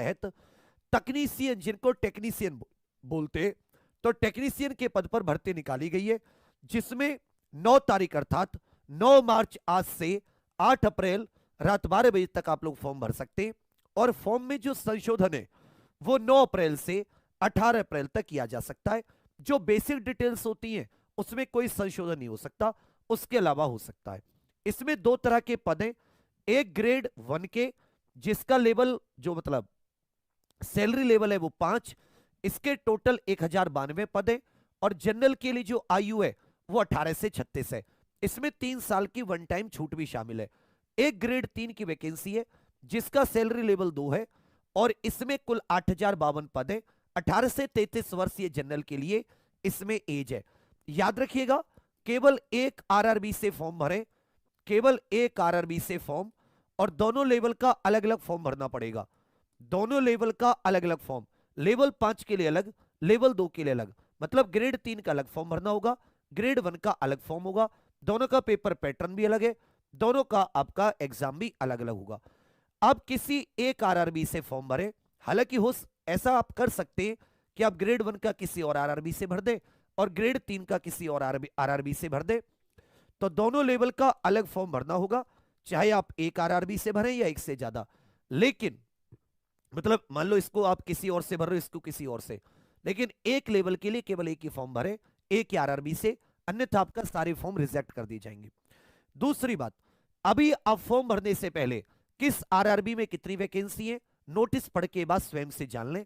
तहत तकनीशियन, जिनको टेक्नीशियन बोलते, तो टेक्नीशियन के पद पर भर्ती निकाली गई है, जिसमें 9 तारीख अर्थात 9 मार्च आज से 8 अप्रैल रात 12 बजे तक आप लोग फॉर्म भर सकते हैं। और फॉर्म में जो संशोधन है वो 9 अप्रैल से 18 अप्रैल तक किया जा सकता है। जो बेसिक डिटेल्स होती हैं उसमें कोई संशोधन नहीं हो सकता, उसके अलावा हो सकता है। इसमें 2 तरह के पद हैं, एक ग्रेड 1 के जिसका लेवल जो मतलब सैलरी लेवल है वो 5, इसके टोटल 1092 पद है। और जनरल के लिए जो आयु है वो 18 से 36 है, इसमें 3 साल की वन टाइम छूट भी शामिल है। एक ग्रेड 3 की वैकेंसी है जिसका सैलरी लेवल 2 है और इसमें कुल 8052 पद है। 18 से 33 वर्ष ये जनरल के लिए इसमें एज है। याद रखिएगा, केवल एक आरआरबी से फॉर्म भरें, केवल एक आरआरबी से फॉर्म, और दोनों लेवल का अलग अलग फॉर्म भरना पड़ेगा। दोनों लेवल का अलग अलग फॉर्म, लेवल 5 के लिए अलग, लेवल 2 के लिए अलग, मतलब ग्रेड 3 का अलग फॉर्म भरना होगा, ग्रेड 1 का अलग फॉर्म होगा। दोनों का पेपर पैटर्न भी अलग है, दोनों का आपका एग्जाम भी अलग अलग होगा। आप किसी एक आरआरबी से फॉर्म भरें, हालांकि हो ऐसा आप कर सकते हैं कि आप ग्रेड 1 का किसी और आरआरबी से भर दें और ग्रेड 3 का किसी और आरआरबी से भर दें, तो दोनों लेवल का अलग फॉर्म भरना होगा, चाहे आप एक आरआरबी से भरें या एक से ज्यादा। लेकिन मतलब मान लो इसको आप किसी और से भर रहे हो, इसको किसी और से, लेकिन एक लेवल के लिए केवल एक ही फॉर्म भरें, एक ही आरआरबी से, अन्यथा आपका सारे फॉर्म रिजेक्ट कर दिए जाएंगे। दूसरी बात, अभी आप फॉर्म भरने से पहले किस आरआरबी में कितनी वैकेंसी है नोटिस पढ़ के बाद स्वयं से जान लें।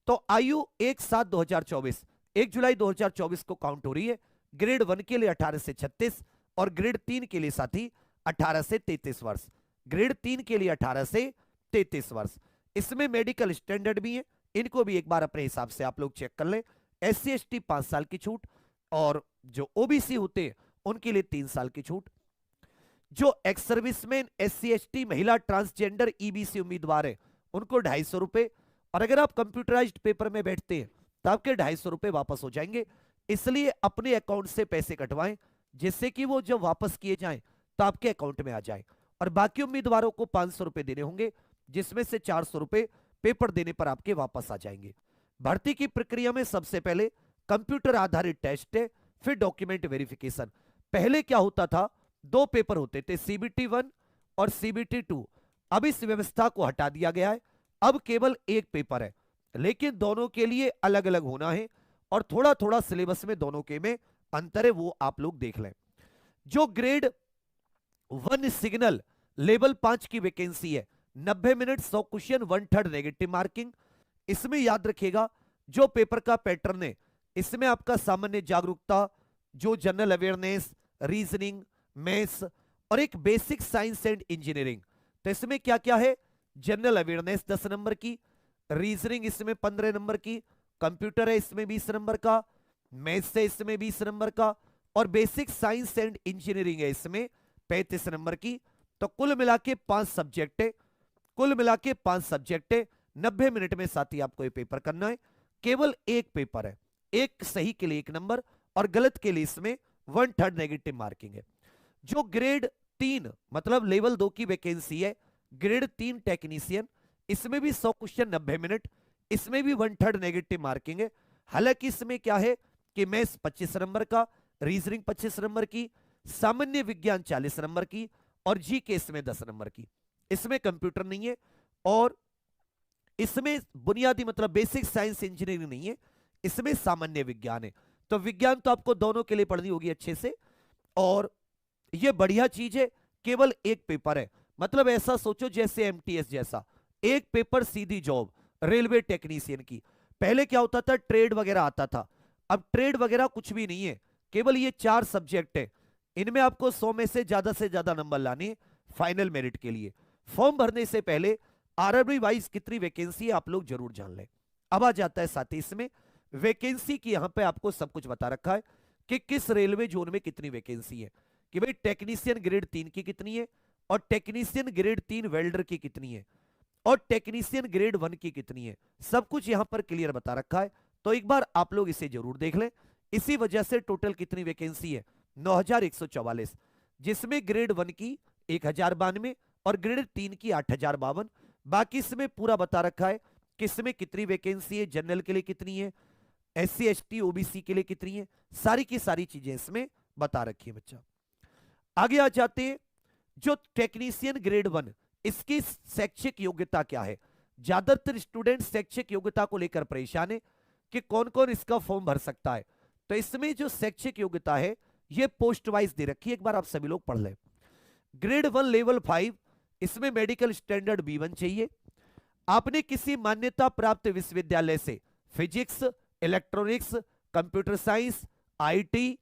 तो आयु 1/7/2024, 1 जुलाई 2024 को काउंट हो रही है। ग्रेड 1 के लिए 18 से 36 और ग्रेड 3 के लिए साथी 18 से 33 वर्ष, ग्रेड 3 के लिए 18 से 33 वर्ष। इसमें मेडिकल स्टैंडर्ड भी है, इनको भी एक बार अपने हिसाब से आप लोग चेक कर लें। SC ST 5 साल की छूट, और जो ओबीसी होते हैं उनके लिए 3 साल की छूट। जो एक्स सर्विसमैन SC ST महिला ट्रांसजेंडर EBC उम्मीदवार है उनको 250 रुपए, और अगर आप कंप्यूटराइज्ड पेपर में बैठते हैं तो आपके 250 रुपए वापस हो जाएंगे। इसलिए अपने अकाउंट से पैसे कटवाएं जिससे कि वो जब वापस किए जाएं तो आपके अकाउंट में आ जाए। और बाकी उम्मीदवारों को 500 रुपए देने होंगे, जिसमें से 400 रुपए पेपर देने पर आपके वापस आ जाएंगे। भर्ती की प्रक्रिया में सबसे पहले कंप्यूटर आधारित टेस्ट है, फिर डॉक्यूमेंट वेरिफिकेशन। पहले क्या होता था, 2 पेपर होते थे, CBT 1 और CBT 2। अब इस व्यवस्था को हटा दिया गया है, अब केवल एक पेपर है, लेकिन दोनों के लिए अलग अलग होना है और थोड़ा थोड़ा सिलेबस में दोनों के में अंतर है, वो आप लोग देख लें। जो ग्रेड 1 सिग्नल लेवल 5 की वैकेंसी है, 90 मिनट 100 क्वेश्चन 1/3 नेगेटिव मार्किंग। इसमें याद रखिएगा जो पेपर का पैटर्न है, इसमें आपका सामान्य जागरूकता, जो जनरल अवेयरनेस, रीजनिंग, मैथ्स और एक बेसिक साइंस एंड इंजीनियरिंग। तो इसमें क्या क्या है, जनरल अवेयरनेस 10 नंबर की, रीजनिंग इसमें 15 नंबर की, कंप्यूटर है इसमें 20 नंबर का, मैथ्स है इसमें 20 नंबर का, और बेसिक साइंस एंड इंजीनियरिंग है इसमें 35 नंबर की। तो कुल मिला के 5 सब्जेक्ट है, कुल मिला के 5 सब्जेक्ट है। 90 मिनट में साथी आपको ये पेपर करना है, केवल एक पेपर है, एक सही के लिए 1 नंबर और गलत के लिए इसमें 1/3 नेगेटिव मार्किंग है। जो ग्रेड 3 मतलब लेवल 2 की वैकेंसी है, ग्रेड 3 टेक्नीशियन, इसमें भी 100 क्वेश्चन 90 मिनट, इसमें भी 1/3 नेगेटिव मार्किंग है। हालांकि इसमें क्या है कि मैथ्स 25 नंबर का, रीजनिंग 25 नंबर की, सामान्य विज्ञान 40 नंबर की और जीके इसमें 10 नंबर की। इसमें कंप्यूटर नहीं है और इसमें बुनियादी मतलब बेसिक साइंस इंजीनियरिंग नहीं है, इसमें सामान्य विज्ञान है। तो विज्ञान तो आपको दोनों के लिए पढ़नी होगी अच्छे से, और यह बढ़िया चीज है, केवल एक पेपर है। मतलब ऐसा सोचो जैसे MTS जैसा, एक पेपर सीधी जॉब रेलवे टेक्नीशियन की। पहले क्या होता था, ट्रेड वगैरह आता था, अब ट्रेड वगैरह कुछ भी नहीं है, केवल ये 4 सब्जेक्ट है, इनमें आपको 100 में से ज्यादा नंबर लाने फाइनल मेरिट के लिए। फॉर्म भरने से पहले आरआरबी वाइज कितनी वैकेंसी है आप लोग जरूर जान लें। अब आ जाता है साथ ही इसमें वैकेंसी की, यहां पे आपको सब कुछ बता रखा है कि किस रेलवे जोन में कितनी वैकेंसी है, कि भाई टेक्नीशियन ग्रेड 3 की कितनी है, और टेक्नीशियन ग्रेड 3 वेल्डर की कितनी है, और टेक्नीशियन ग्रेड 1 की कितनी है, सब कुछ यहां पर क्लियर बता रखा है। तो एक बार आप लोग इसे जरूर देख लें। इसी वजह से टोटल कितनी वैकेंसी है, 9144, जिसमें ग्रेड 1 की 1092 और ग्रेड 3 की 8052। बाकी इसमें पूरा बता रखा है किसमें कितनी वैकेंसी है, जनरल के लिए कितनी है, SC ST OBC के लिए कितनी है, सारी की सारी चीजें इसमें बता रखी है बच्चा। आगे आ जाते हैं, जो टेक्नीशियन ग्रेड 1 इसकी शैक्षिक योग्यता क्या है। ज्यादातर स्टूडेंट शैक्षिक योग्यता को लेकर परेशान है कि कौन कौन इसका फॉर्म भर सकता है। तो इसमें जो शैक्षिक योग्यता है ये पोस्ट वाइज दे रखी है, एक बार आप सभी लोग पढ़ लें। ग्रेड 1 लेवल 5 इसमें मेडिकल स्टैंडर्ड B1 चाहिए। आपने किसी मान्यता प्राप्त विश्वविद्यालय से physics, electronics, computer science, IT,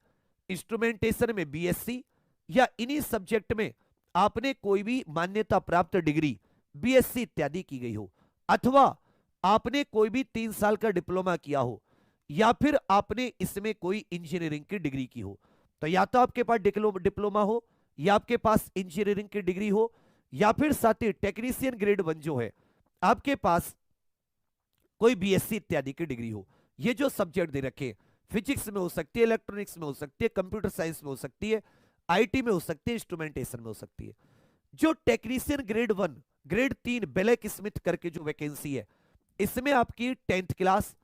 instrumentation में BSc या इन्हीं सब्जेक्ट में आपने कोई भी मान्यता प्राप्त डिग्री BSc इत्यादि की गई हो, अथवा आपने कोई भी 3 साल का डिप्लोमा किया हो, या फिर आपने इसमें कोई इंजीनियरिंग की डिग्री की हो। तो या तो आपके पास डिप्लोमा हो, या आपके पास इंजीनियरिंग की डिग्री हो, या फिर साथ ही टेक्नीशियन ग्रेड 1 जो है आपके पास कोई BSc इत्यादि की डिग्री हो। ये जो सब्जेक्ट दे रखे, फिजिक्स में हो सकती है, इलेक्ट्रॉनिक्स में हो सकती है, कंप्यूटर साइंस में हो सकती है, IT में हो सकती है, इंस्ट्रूमेंटेशन में हो सकती है। जो technician grade 1 grade 3 black Smith करके जो वैकेंसी है, इसमें आपकी 10th क्लास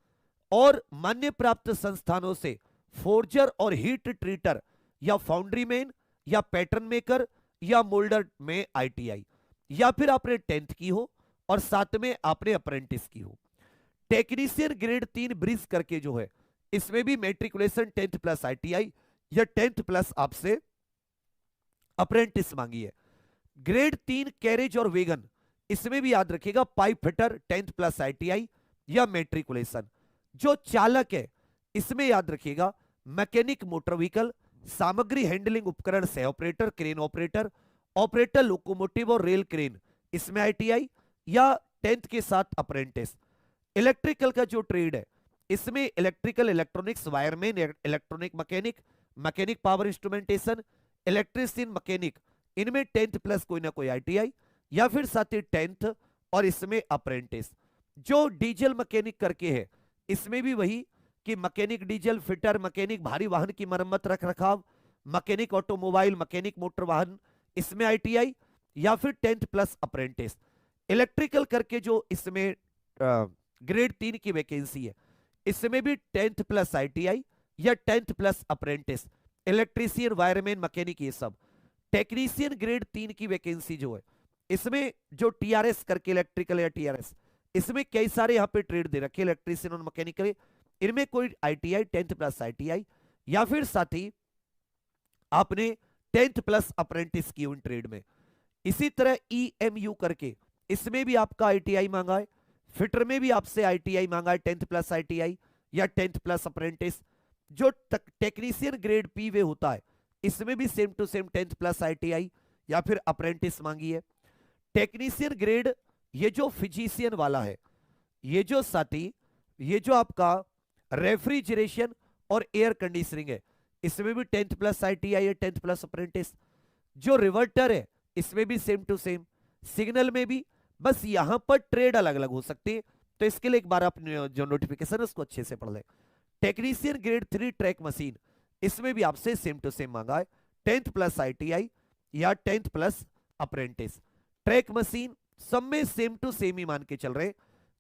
और मान्य प्राप्त संस्थानों से फोर्जर और हीट ट्रीटर या फाउंड्री मैन या पैटर्न मेकर या मोल्डर में ITI, या फिर आपने 10th की हो और साथ में आपने अप्रेंटिस की हो। टेक्नीशियन ग्रेड 3 ब्रिज करके जो है, इसमें भी मेट्रिकुलेशन 10th प्लस ITI या 10th प्लस आपसे अप्रेंटिस मांगी है। ग्रेड 3 कैरेज और वेगन, इसमें भी याद रखिएगा pipe fitter 10th plus ITI या मेट्रिकुलेशन। जो चालक है इसमें याद रखिएगा मैकेनिक मोटर व्हीकल, सामग्री हैंडलिंग उपकरण सह operator, crane operator, operator locomotive और रेल क्रेन, इसमें ITI या 10th के साथ अप्रेंटिस। इलेक्ट्रिकल का जो ट्रेड है, इसमें electrical, electronics, wireman, electronic mechanic, mechanic power instrumentation, electrician, mechanic, इनमें 10th प्लस कोई ना कोई ITI या फिर साथ ही 10th और इसमें अप्रेंटिस। जो डीजल मैकेनिक करके है, इसमें भी वही कि मैकेनिक डीजल फिटर, मैकेनिक भारी वाहन की मरम्मत रख रखाव, मैकेनिक ऑटोमोबाइल, मैकेनिक मोटर वाहन, इसमें ITI या फिर 10th प्लस अप्रेंटिस। इलेक्ट्रिकल करके जो इसमें ग्रेड 3 की वैकेंसी है, इसमें भी 10th प्लस ITI या 10th plus apprentice, electrician, wireman, mechanic, ये सब। टेक्नीशियन ग्रेड 3 की वैकेंसी जो है, इसमें जो TRS करके इलेक्ट्रिकल या TRS, इसमें कई सारे यहाँ पे ट्रेड दे रखे, इलेक्ट्रीशियन और मैकेनिकल, इनमें कोई ITI 10th प्लस ITI या फिर साथ ही आपने 10th प्लस अप्रेंटिस की उन ट्रेड में। इसी तरह EMU करके, इसमें भी आपका ITI मांगा है, फिटर में भी आपसे ITI मांगा है 10th प्लस ITI या 10th प्लस अप्रेंटिस। जो टेक्नीशियन ग्रेड P वे होता है, इसमें भी same to same 10th plus ITI या फिर अप्रेंटिस मांगी है। टेक्नीशियन ग्रेड, ये जो फिजिशियन वाला है, ये जो साथी, ये जो आपका रेफ्रिजरेशन और एयर कंडीशनिंग है, इसमें भी 10th प्लस ITI या 10th प्लस अप्रेंटिस। जो रिवर्टर है, इसमें भी सेम टू सेम। सिग्नल में भी, बस यहां पर ट्रेड अलग अलग हो सकती है, तो इसके लिए एक बार आप जो नोटिफिकेशन है उसको अच्छे से पढ़ लें। टेक्नीशियन ग्रेड 3 ट्रैक मशीन, इसमें भी आपसे सेम टू सेम मांगा है 10th प्लस ITI या 10th plus apprentice. Track machine सब में सेम टू सेम ही मान के चल रहे,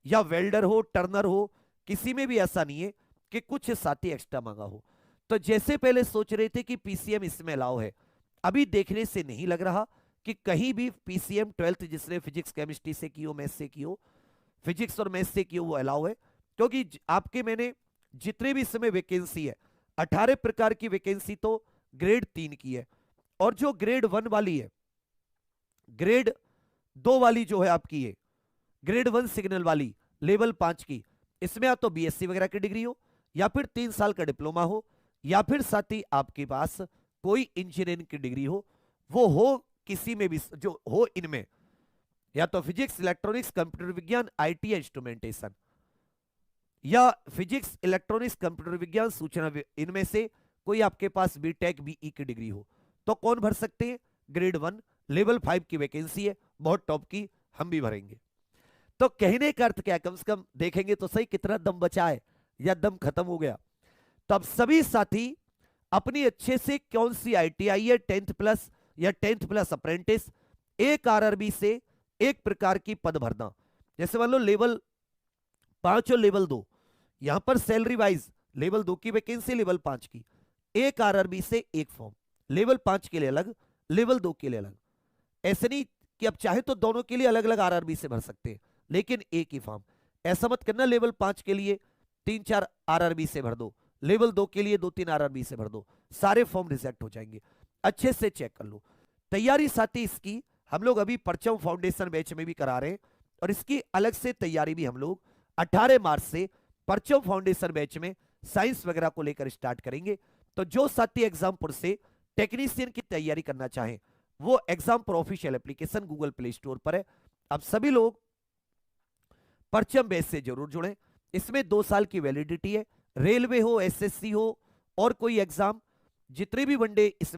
या वेल्डर हो, टर्नर हो, किसी में भी ऐसा नहीं है कि कुछ साथी एक्स्ट्रा मांगा हो। तो जैसे पहले सोच रहे थे कि PCM इसमें अलाउ है, अभी देखने से नहीं लग रहा कि कहीं भी PCM 12th जिसने फिजिक्स केमिस्ट्री से की हो, मैथ्स से की हो, फिजिक्स और मैथ्स से की हो, वो अलाउ है। क्योंकि आपके मैंने जितने भी इस समय वैकेंसी है, 18 प्रकार की वैकेंसी तो ग्रेड 3 की है, और जो ग्रेड 1 वाली है, ग्रेड 2 वाली जो है आपकी है, ग्रेड 1 सिग्नल वाली लेवल 5 की, इसमें या तो BSc वगैरह की डिग्री हो, या फिर 3 साल का डिप्लोमा हो, या फिर साथ ही आपके पास कोई इंजीनियरिंग की डिग्री हो। वो हो किसी में भी जो हो, इनमें या तो फिजिक्स, इलेक्ट्रॉनिक्स, कंप्यूटर विज्ञान, IT या इंस्ट्रूमेंटेशन, या फिजिक्स, इलेक्ट्रॉनिक्स, कंप्यूटर विज्ञान, सूचना, इनमें से कोई आपके पास BTech BE की डिग्री हो। तो कौन भर सकते हैं? ग्रेड 1 लेवल 5 की वैकेंसी है, बहुत टॉप की, हम भी भरेंगे। तो कहने का अर्थ क्या है, कम से कम देखेंगे तो सही कितना दम बचा है या दम खत्म हो गया। तो अब सभी साथी अपनी अच्छे से कौन सी ITI है 10th प्लस या 10th प्लस अप्रेंटिस, एक RRB से एक प्रकार की पद भरना। जैसे मान लो लेवल 5 और लेवल 2, यहां पर सैलरी वाइज लेवल 2 की वैकेंसी, लेवल 5 की, एक आरआरबी से एक फॉर्म, लेवल 5 के लिए अलग, लेवल 2 के लिए अलग। ऐसे नहीं कि अब चाहे तो दोनों के लिए अलग अलग आरआरबी से भर सकते हैं, लेकिन एक ही फॉर्म। ऐसा मत करना लेवल 5 के लिए 3-4 आरआरबी से भर दो, लेवल 2 के लिए 2-3 आरआरबी से भर दो, सारे फॉर्म रिजेक्ट हो जाएंगे। अच्छे से चेक कर लो। तैयारी साथ ही इसकी हम लोग अभी परचम फाउंडेशन बैच में भी करा रहे हैं, और इसकी अलग से तैयारी भी हम लोग 18 मार्च से परचम फाउंडेशन बैच में साइंस वगैरह को लेकर स्टार्ट करेंगे। तो जो साथी एग्जामपुर से टेक्नीशियन की तैयारी करना चाहें, वो Exampur official application Google play store पर है। अब सभी लोग परचम बैच से जरूर जुड़ें। इसमें 2 साल की वैलिडिटी है। रेलवे हो, एसएससी हो और कोई एग्जाम, जितने भी वनडे इस